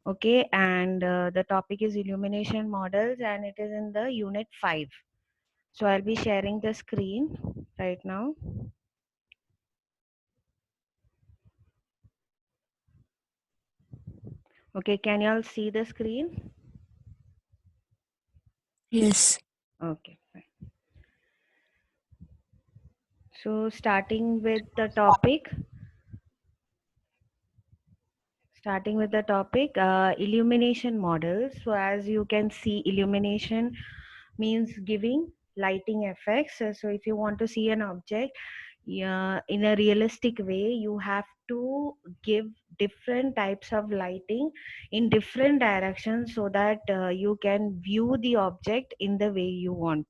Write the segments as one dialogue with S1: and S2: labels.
S1: Okay, and the topic is illumination models, and it is in the unit 5. So I'll be sharing the screen right now. Okay, can you all see the screen?
S2: Yes.
S1: Okay, fine. So starting with the topic, illumination models. So as you can see, illumination means giving lighting effects. So if you want to see an object, yeah, in a realistic way, you have to give different types of lighting in different directions so that you can view the object in the way you want.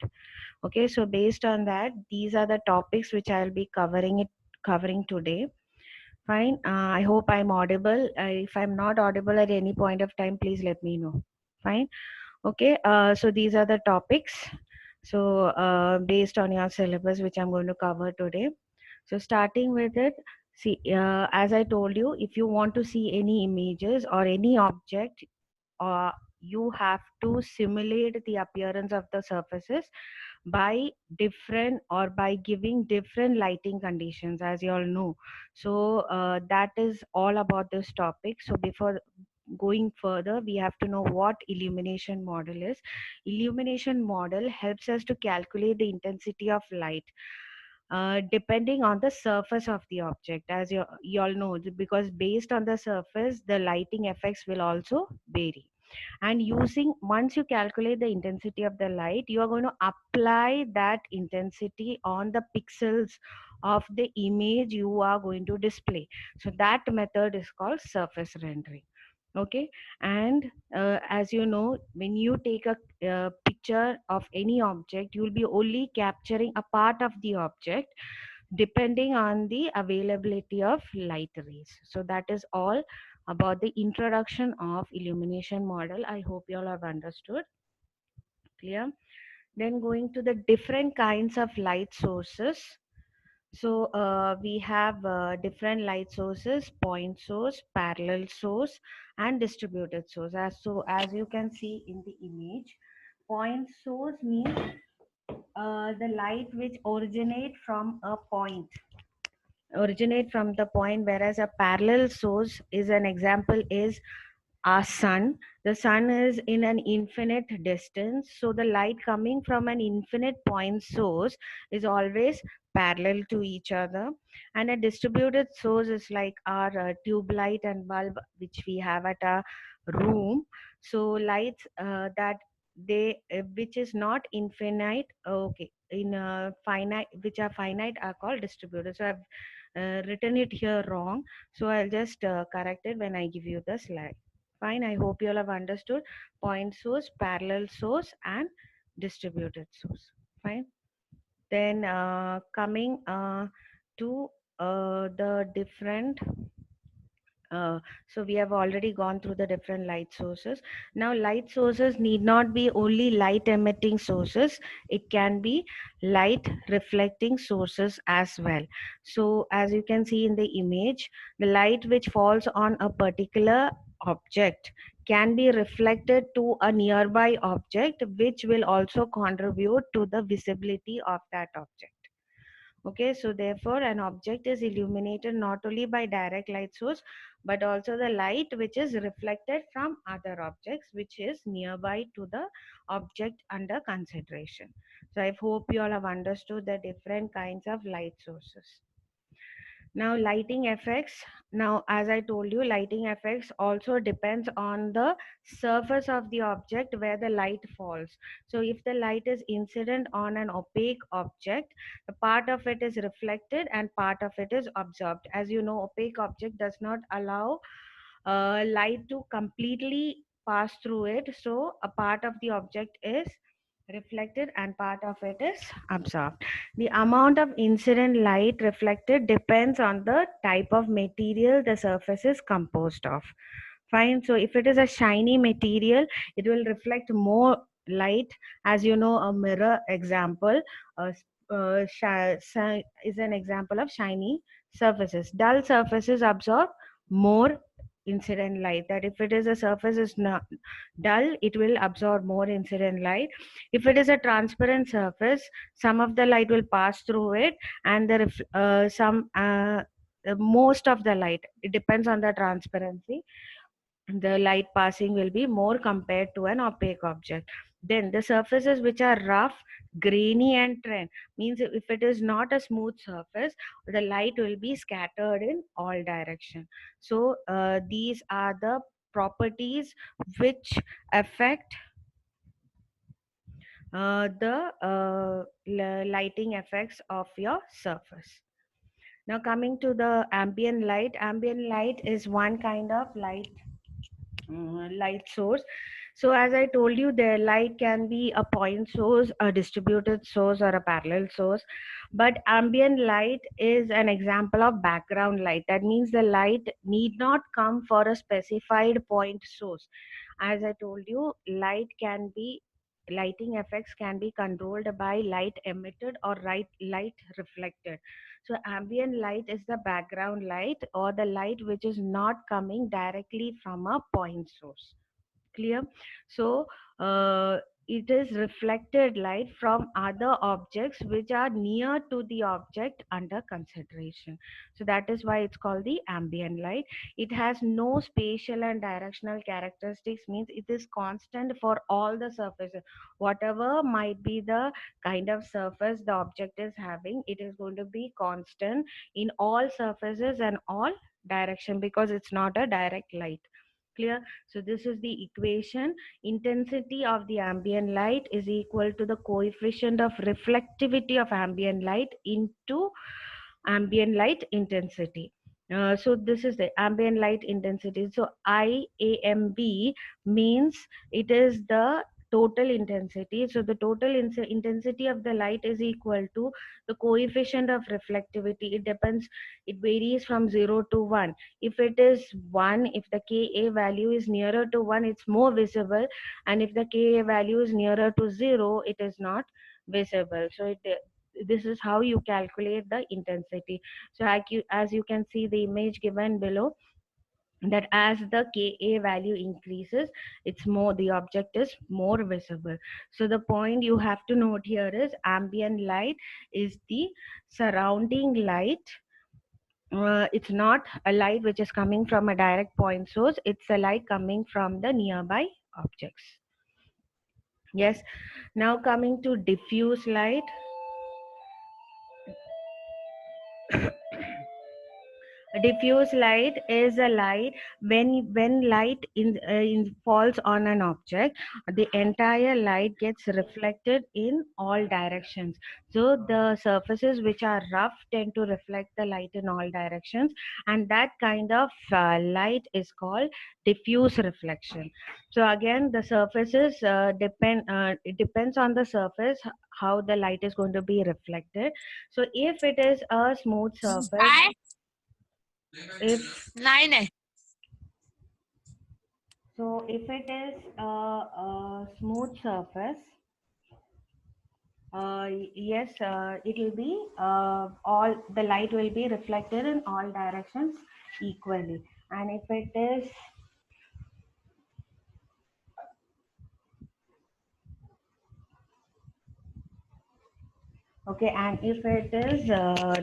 S1: Okay, so based on that, these are the topics which I'll be covering today. Fine. I hope I'm audible. If I'm not audible at any point of time, please let me know. Fine. Okay. So these are the topics. So based on your syllabus, which I'm going to cover today. So starting with it, see, as I told you, if you want to see any images or any object, you have to simulate the appearance of the surfaces by different or by giving different lighting conditions, as you all know. So that is all about this topic. So before going further, we have to know what illumination model is. Illumination model helps us to calculate the intensity of light depending on the surface of the object, as you all know, because based on the surface the lighting effects will also vary. And using, once you calculate the intensity of the light, you are going to apply that intensity on the pixels of the image you are going to display. So that method is called surface rendering. Okay. And as you know, when you take a picture of any object, you will be only capturing a part of the object depending on the availability of light rays. So that is all about the introduction of illumination model. I hope you all have understood. Clear? Then going to the different kinds of light sources. So we have different light sources: point source, parallel source, and distributed source. As you can see in the image, point source means the light which originate from the point, whereas a parallel source is an example is our sun. The sun is in an infinite distance, so the light coming from an infinite point source is always parallel to each other. And a distributed source is like our tube light and bulb which we have at our room. So lights that they which is not infinite, okay, in finite, which are finite, are called distributed. So I've written it here wrong, so I'll just correct it when I give you the slide. Fine, I hope you all have understood point source, parallel source, and distributed source. Fine. Then coming to the different so we have already gone through the different light sources. Now light sources need not be only light emitting sources, it can be light reflecting sources as well. So as you can see in the image, the light which falls on a particular object can be reflected to a nearby object, which will also contribute to the visibility of that object. Okay, so therefore an object is illuminated not only by direct light source, but also the light which is reflected from other objects which is nearby to the object under consideration. So I hope you all have understood the different kinds of light sources. Now lighting effects. Now as I told you, lighting effects also depends on the surface of the object where the light falls. So if the light is incident on an opaque object, a part of it is reflected and part of it is absorbed. As you know, opaque object does not allow light to completely pass through it, so a part of the object is reflected and part of it is absorbed. The amount of incident light reflected depends on the type of material the surface is composed of. Fine. So if it is a shiny material, it will reflect more light. As you know, a mirror example is an example of shiny surfaces. Dull surfaces absorb more incident light. That if it is a surface is not dull, it will absorb more incident light. If it is a transparent surface, some of the light will pass through it, and some most of the light. It depends on the transparency, the light passing will be more compared to an opaque object. Then the surfaces which are rough, grainy and trend means if it is not a smooth surface, the light will be scattered in all direction. So these are the properties which affect the lighting effects of your surface. Now coming to the ambient light is one kind of light source. So as I told you, the light can be a point source, a distributed source, or a parallel source. But ambient light is an example of background light. That means the light need not come for a specified point source. As I told you, lighting effects can be controlled by light emitted or light reflected. So ambient light is the background light or the light which is not coming directly from a point source. Clear? So it is reflected light from other objects which are near to the object under consideration. So that is why it's called the ambient light. It has no spatial and directional characteristics, means it is constant for all the surfaces. Whatever might be the kind of surface the object is having, it is going to be constant in all surfaces and all direction, because it's not a direct light. Clear? So this is the equation. Intensity of the ambient light is equal to the coefficient of reflectivity of ambient light into ambient light intensity. So this is the ambient light intensity. So IAMB means it is the total intensity. So the total intensity of the light is equal to the coefficient of reflectivity. It depends, it varies from 0 to 1. If it is 1, if the Ka value is nearer to 1, it's more visible, and if the Ka value is nearer to 0, it is not visible. So this is how you calculate the intensity. So as you can see the image given below, that as the Ka value increases, it's more, the object is more visible. So the point you have to note here is ambient light is the surrounding light. It's not a light which is coming from a direct point source, it's a light coming from the nearby objects. Yes. Now coming to diffuse light. Diffuse light is a light when light falls on an object, the entire light gets reflected in all directions. So the surfaces which are rough tend to reflect the light in all directions, and that kind of light is called diffuse reflection. So again, the surfaces it depends on the surface how the light is going to be reflected. So if it is a smooth surface, if
S2: Nine है.
S1: so if it is a smooth surface, yes, it will be all the light will be reflected in all directions equally. And if it is okay, and if it is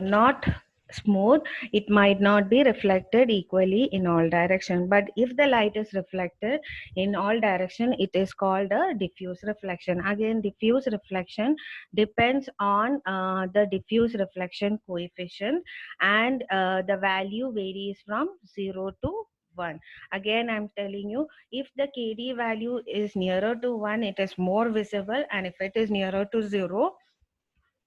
S1: not smooth, it might not be reflected equally in all direction. But if the light is reflected in all direction, it is called a diffuse reflection. Again, diffuse reflection depends on the diffuse reflection coefficient, and the value varies from 0 to 1. Again, I'm telling you, if the KD value is nearer to 1, it is more visible, and if it is nearer to 0,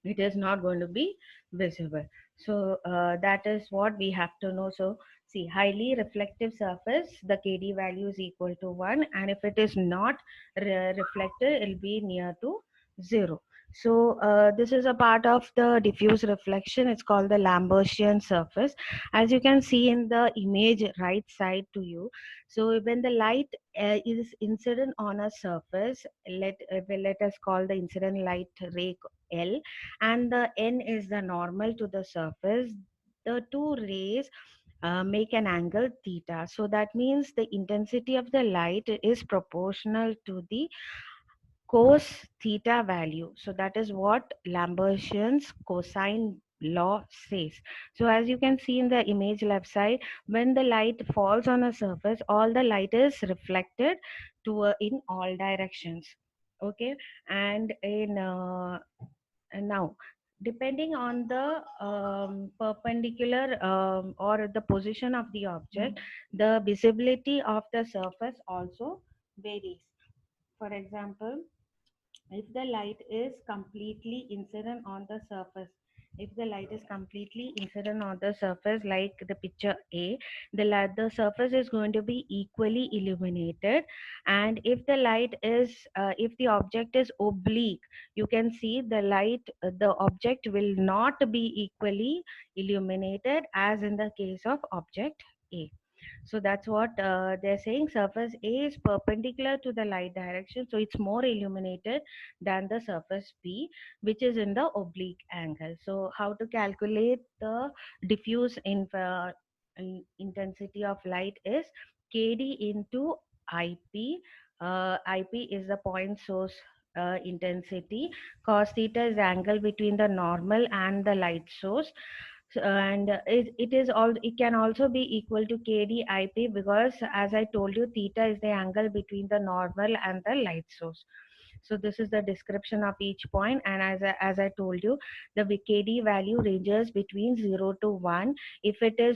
S1: it is not going to be visible. So that is what we have to know. So see, highly reflective surface, the KD value is equal to 1, and if it is not reflected, it will be near to 0. So this is a part of the diffuse reflection. It's called the Lambertian surface. As you can see in the image right side to you. So when the light is incident on a surface, let us call the incident light ray L, and the N is the normal to the surface. The two rays make an angle theta. So that means the intensity of the light is proportional to the cos theta value. So that is what Lambertian's cosine law says. So as you can see in the image left side, when the light falls on a surface, all the light is reflected to in all directions. Okay, and now depending on the perpendicular or the position of the object, the visibility of the surface also varies. For example, if the light is completely incident on the surface, if the light is completely incident on the surface like the picture A, the surface is going to be equally illuminated. And if the light is if the object is oblique, you can see the object will not be equally illuminated as in the case of object A. So that's what they're saying. Surface A is perpendicular to the light direction, so it's more illuminated than the surface B, which is in the oblique angle. So how to calculate the diffuse intensity of light is KD into IP. IP is the point source intensity. Cos theta is the angle between the normal and the light source. So, and it can also be equal to KDIP, because as I told you, theta is the angle between the normal and the light source. So this is the description of each point, and as I told you, the KD value ranges between 0 to 1. If the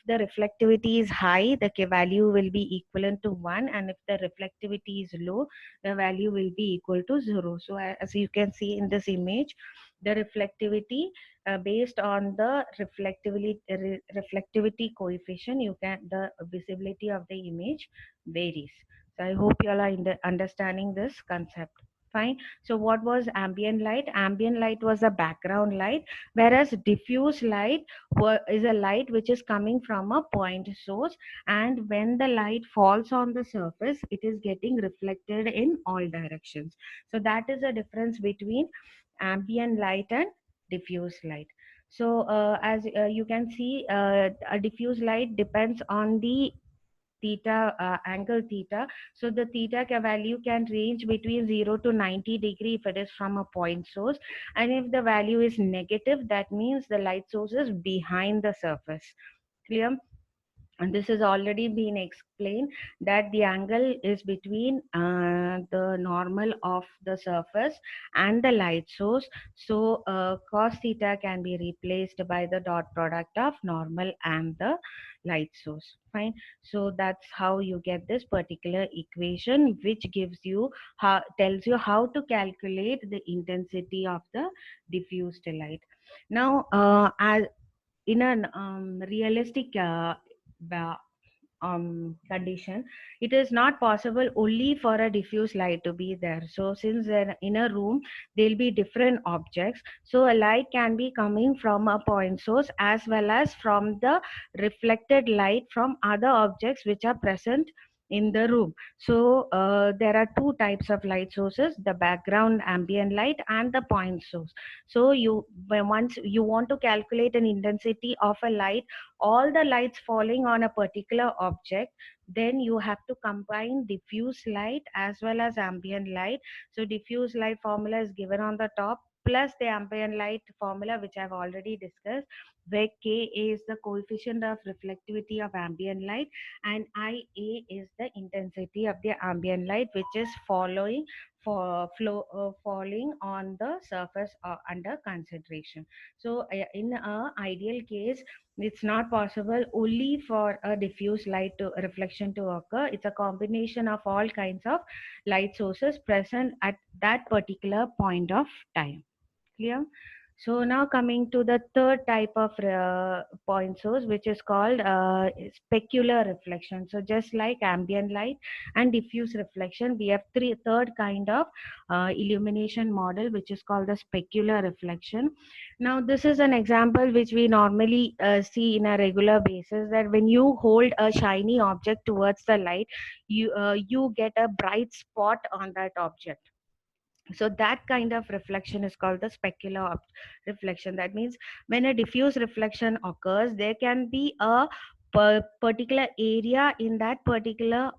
S1: reflectivity is high, the K value will be equivalent to 1, and if the reflectivity is low, the value will be equal to 0. So as you can see in this image, the reflectivity based on the reflectivity coefficient, you can the visibility of the image varies. So I hope you all are understanding this concept. Fine. So what was ambient light? Ambient light was a background light, whereas diffuse light is a light which is coming from a point source, and when the light falls on the surface, it is getting reflected in all directions. So that is the difference between ambient light and diffuse light. So as you can see, a diffuse light depends on the theta angle theta. So the value can range between 0 to 90 degree if it is from a point source, and if the value is negative, that means the light source is behind the surface. Clear? And this has already been explained, that the angle is between the normal of the surface and the light source. So cos theta can be replaced by the dot product of normal and the light source. Fine. So that's how you get this particular equation, which gives you tells you how to calculate the intensity of the diffused light. Now as in an realistic condition, it is not possible only for a diffuse light to be there. So since in a room there'll be different objects, so a light can be coming from a point source as well as from the reflected light from other objects which are present in the room. So there are two types of light sources: the background ambient light and the point source. So once you want to calculate an intensity of a light, all the lights falling on a particular object, then you have to combine diffuse light as well as ambient light. So diffuse light formula is given on the top, plus the ambient light formula, which I've already discussed, where Ka is the coefficient of reflectivity of ambient light, and Ia is the intensity of the ambient light, which is falling on the surface under consideration. So in a ideal case, it's not possible only for a diffuse light to reflection to occur. It's a combination of all kinds of light sources present at that particular point of time. Clear? So now coming to the third type of point source, which is called specular reflection. So just like ambient light and diffuse reflection, we have third kind of illumination model, which is called the specular reflection. Now this is an example which we normally see in a regular basis, that when you hold a shiny object towards the light, you get a bright spot on that object. So that kind of reflection is called the reflection. That means when a diffuse reflection occurs, there can be a particular area in that particular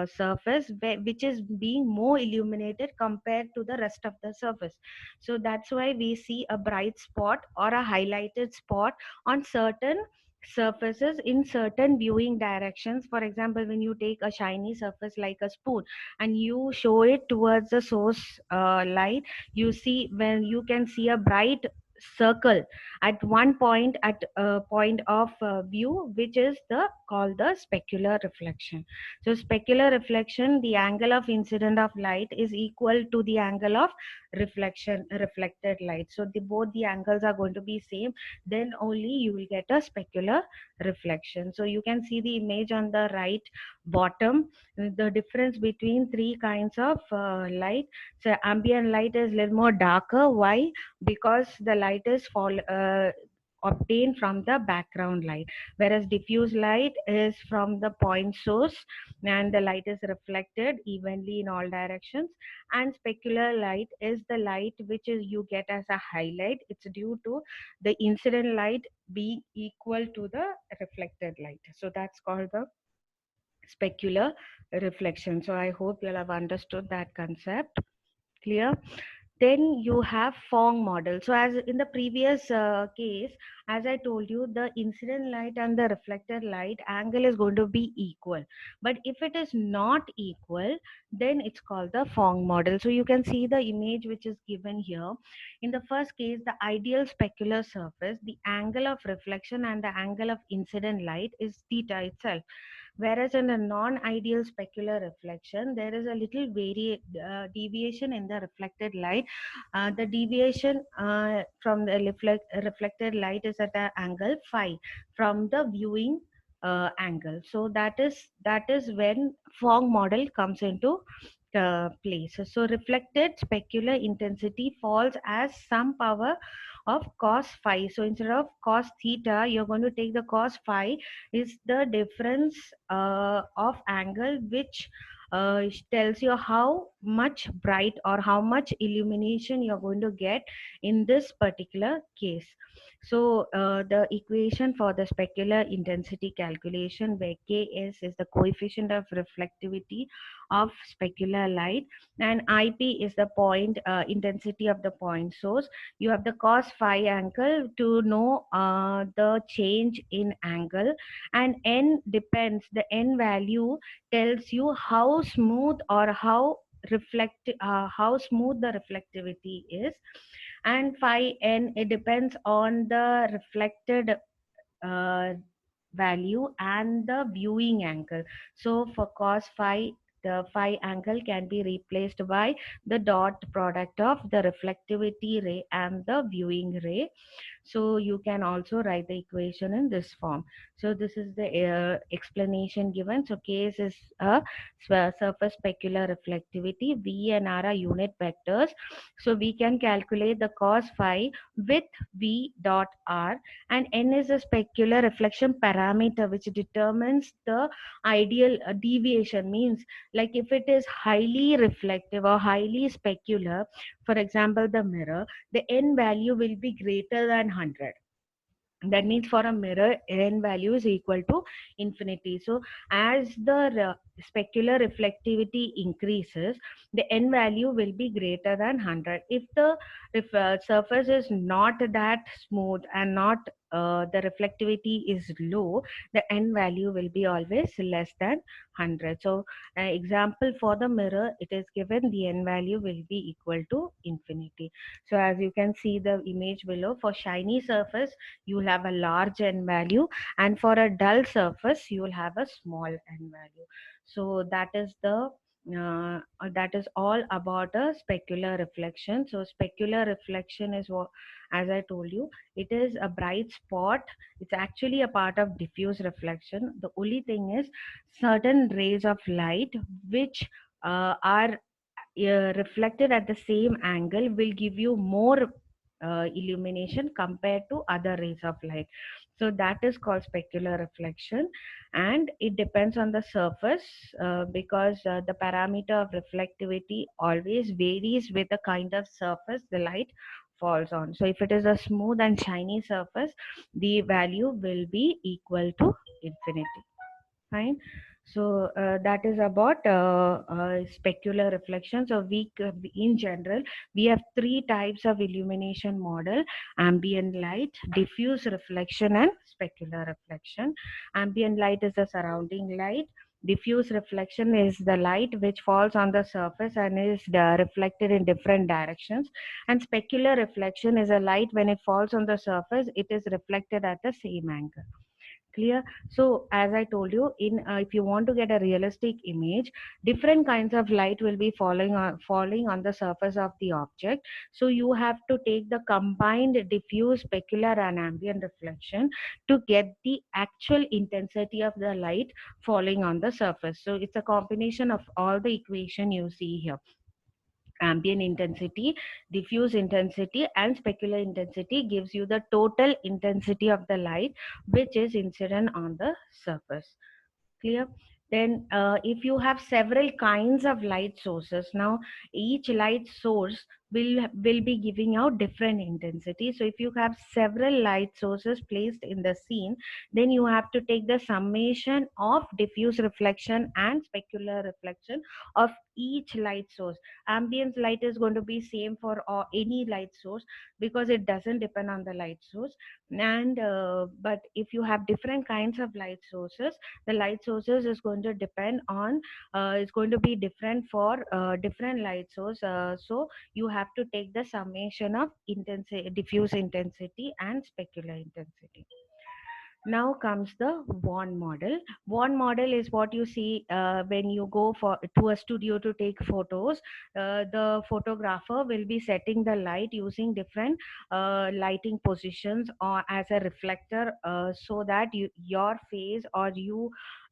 S1: surface which is being more illuminated compared to the rest of the surface. So that's why we see a bright spot or a highlighted spot on certain surfaces in certain viewing directions. For example, when you take a shiny surface like a spoon and you show it towards the source light, you see, when you can see a bright circle at one point, at a point of view, which is the called the specular reflection. So specular reflection, the angle of incident of light is equal to the angle of reflected light. So both the angles are going to be same, then only you will get a specular reflection. So you can see the image on the right bottom, the difference between three kinds of light. So ambient light is a little more darker. Why? Because the light is obtained from the background light, whereas diffuse light is from the point source and the light is reflected evenly in all directions. And specular light is the light which is you get as a highlight. It's due to the incident light being equal to the reflected light. So that's called the specular reflection. So I hope you'll have understood that concept. Clear? Then you have Phong model. So as in the previous case, as I told you, the incident light and the reflected light angle is going to be equal. But if it is not equal, then it's called the Phong model. So you can see the image which is given here. In the first case, the ideal specular surface, the angle of reflection and the angle of incident light is theta itself. Whereas in a non-ideal specular reflection, there is a little deviation in the reflected light. The deviation from the reflected light is at an angle phi from the viewing angle. So that is when Phong model comes into place. So reflected specular intensity falls as some power of cos phi. So instead of cos theta, you're going to take the cos phi, is the difference of angle which tells you how much bright or how much illumination you're going to get in this particular case. So the equation for the specular intensity calculation, where Ks is the coefficient of reflectivity of specular light and Ip is the point intensity of the point source. You have the cos phi angle to know the change in angle, and n depends, the n value tells you how smooth or how smooth the reflectivity is. And phi n, it depends on the reflected uh, value and the viewing angle. So for cos phi, the phi angle can be replaced by the dot product of the reflectivity ray and the viewing ray. So you can also write the equation in this form. So this is the explanation given. So Ks is a surface specular reflectivity. V and R are unit vectors. So we can calculate the cos phi with V dot R, and N is a specular reflection parameter which determines the ideal deviation. Means, like if it is highly reflective or highly specular, for example the mirror, the n value will be greater than 100. That means for a mirror, n value is equal to infinity. So as the specular reflectivity increases, the n value will be greater than 100. If the surface is not that smooth and not the reflectivity is low, the n value will be always less than 100. So example for the mirror, it is given the n value will be equal to infinity. So as you can see the image below, for shiny surface you will have a large n value, and for a dull surface you will have a small n value. So that is the that is all about a specular reflection. So specular reflection is what, as I told you, it is a bright spot. It's actually a part of diffuse reflection. The only thing is certain rays of light which are reflected at the same angle will give you more illumination compared to other rays of light. So that is called specular reflection, and it depends on the surface, because the parameter of reflectivity always varies with the kind of surface the light falls on. So if it is a smooth and shiny surface, the value will be equal to infinity. Fine. So that is about specular reflection. So in general, we have three types of illumination model: ambient light, diffuse reflection, and specular reflection. Ambient light is the surrounding light. Diffuse reflection is the light which falls on the surface and is reflected in different directions. And specular reflection is a light when it falls on the surface, it is reflected at the same angle. Clear? So as I told you, in if you want to get a realistic image, different kinds of light will be falling on the surface of the object. So you have to take the combined diffuse, specular, and ambient reflection to get the actual intensity of the light falling on the surface. So it's a combination of all the equation you see here: ambient intensity, diffuse intensity, and specular intensity gives you the total intensity of the light which is incident on the surface. Clear? Then if you have several kinds of light sources, now each light source will be giving out different intensity. So if you have several light sources placed in the scene, then you have to take the summation of diffuse reflection and specular reflection of each light source. Ambient light is going to be same for any light source because it doesn't depend on the light source. And but if you have different kinds of light sources, the light sources is going to depend on is going to be different for different light source. So you have to take the summation of intensity, diffuse intensity, and specular intensity. Now comes the Vaughn model. Vaughn model is what you see when you go for to a studio to take photos. The photographer will be setting the light using different lighting positions or as a reflector, so that your face or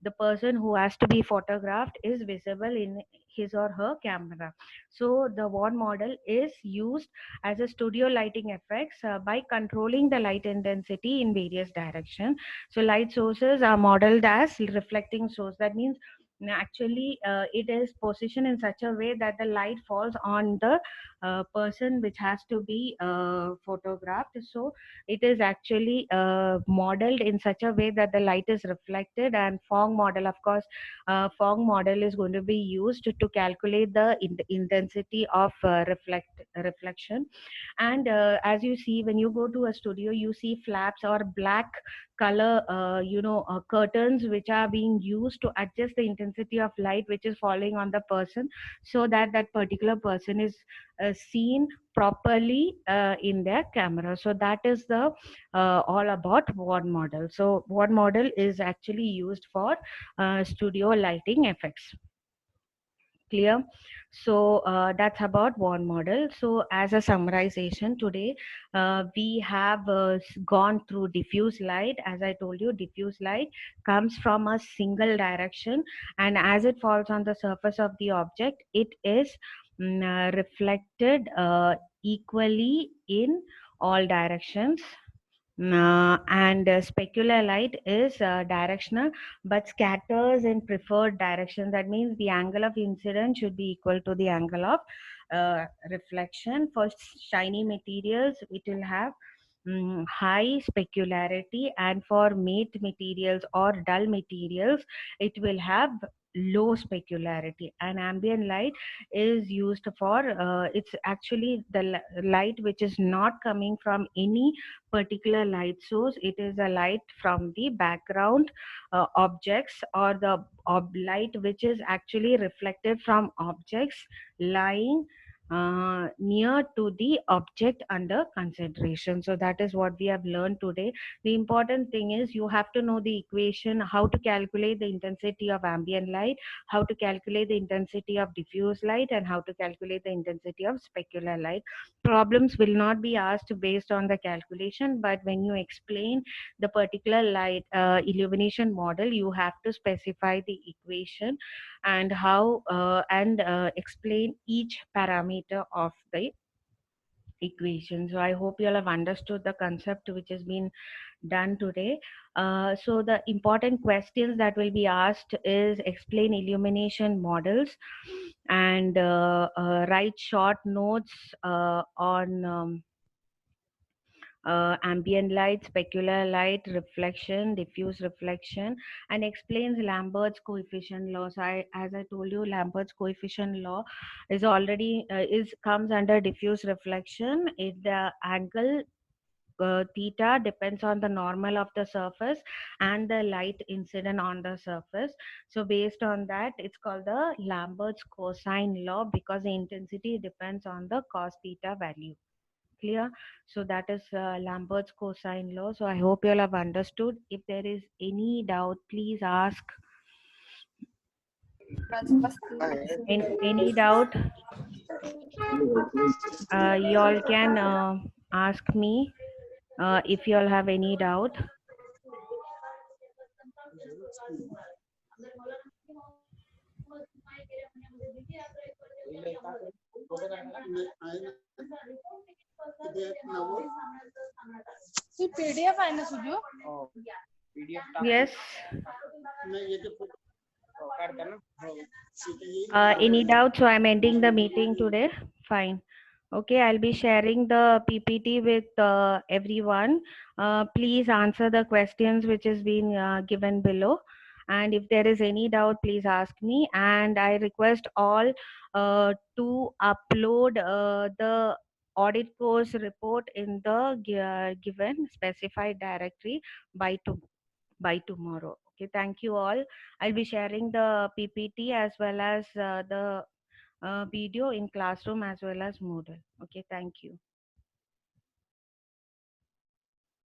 S1: the person who has to be photographed is visible in his or her camera. So the Vaughn model is used as a studio lighting effects by controlling the light intensity in various directions. So light sources are modeled as reflecting source. That means actually it is positioned in such a way that the light falls on the person which has to be photographed. So it is actually modeled in such a way that the light is reflected. And Phong model, of course, Phong model is going to be used to calculate the intensity of reflection. And as you see, when you go to a studio, you see flaps or black color curtains which are being used to adjust the intensity of light which is falling on the person, so that that particular person is seen properly in their camera. So that is the all about Vaughn model. So Vaughn model is actually used for studio lighting effects. Clear? So that's about Vaughn model. So as a summarization today, we have gone through diffuse light. As I told you, diffuse light comes from a single direction, and as it falls on the surface of the object, it is reflected equally in all directions. And specular light is directional but scatters in preferred direction. That means the angle of incidence should be equal to the angle of reflection. For shiny materials, it will have high specularity, and for matte materials or dull materials, it will have low specularity. And ambient light is used for it's actually the light which is not coming from any particular light source. It is a light from the background objects, or the light which is actually reflected from objects lying near to the object under consideration. So that is what we have learned today. The important thing is you have to know the equation, how to calculate the intensity of ambient light, how to calculate the intensity of diffuse light, and how to calculate the intensity of specular light. Problems will not be asked based on the calculation, but when you explain the particular light illumination model, you have to specify the equation and how and explain each parameter of the equation. So I hope you all have understood the concept which has been done today. So the important questions that will be asked is explain illumination models and write short notes on ambient light, specular light, reflection, diffuse reflection, and explains Lambert's coefficient law. So, as I told you, Lambert's coefficient law is already is comes under diffuse reflection. It the angle theta depends on the normal of the surface and the light incident on the surface. So based on that, it's called the Lambert's cosine law because the intensity depends on the cos theta value. Clear? So that is Lambert's cosine law. So I hope you all have understood. If there is any doubt, please ask. Any doubt, you all can ask me if you all have any doubt.
S2: PDF आहे ना Suju
S1: Yes. Any doubt? So I'm ending the meeting today. Fine. Okay, I'll be sharing the PPT with everyone. Please answer the questions which is being given below. And if there is any doubt, please ask me. And I request all to upload the audit course report in the given specified directory by tomorrow. Okay, thank you all. I'll be sharing the PPT as well as the video in Classroom as well as Moodle. Okay, thank you.